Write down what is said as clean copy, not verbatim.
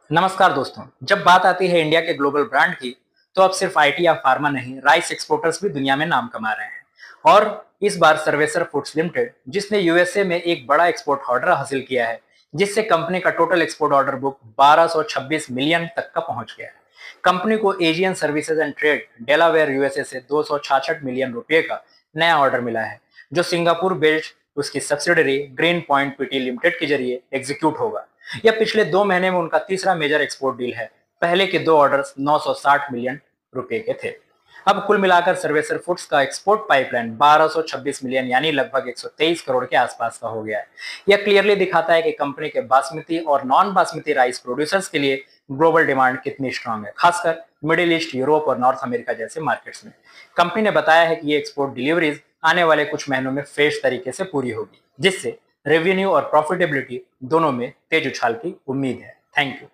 नमस्कार दोस्तों। जब बात आती है इंडिया के ग्लोबल ब्रांड की, तो अब सिर्फ आईटी या फार्मा नहीं, राइस एक्सपोर्टर्स भी दुनिया में नाम कमा रहे हैं। और इस बार सर्वेसर फूड्स लिमिटेड, जिसने यूएसए में एक बड़ा एक्सपोर्ट ऑर्डर हासिल किया है, जिससे कंपनी का total export order book 1226 million तक का पहुंच गया है। कंपनी को Aegean services and trade Delaware USA से 266 मिलियन रुपए का नया ऑर्डर मिला है, जो सिंगापुर बेस्ड उसकी subsidiary green point PT limited के जरिए एग्जीक्यूट होगा। यह पिछले 2 महीने में उनका तीसरा मेजर एक्सपोर्ट डील है। पहले के 2 ऑर्डर्स 960 मिलियन रुपए के थे। अब कुल मिलाकर सर्वेसर फूड्स का एक्सपोर्ट पाइपलाइन 1226 मिलियन यानी लगभग 123 करोड़ के आसपास का हो गया है। यह क्लियरली दिखाता है कि कंपनी के बासमती और नॉन बासमती राइस प्रोड्यूसर्स के लिए ग्लोबल डिमांड कितनी स्ट्रांग है, खासकर मिडिल ईस्ट, यूरोप और नॉर्थ अमेरिका जैसे मार्केट्स में। कंपनी ने बताया है कि ये एक्सपोर्ट डिलीवरीज आने वाले कुछ महीनों में फेज तरीके से पूरी होगी, जिससे रेवेन्यू और प्रॉफिटेबिलिटी दोनों में तेज उछाल की उम्मीद है। Thank you.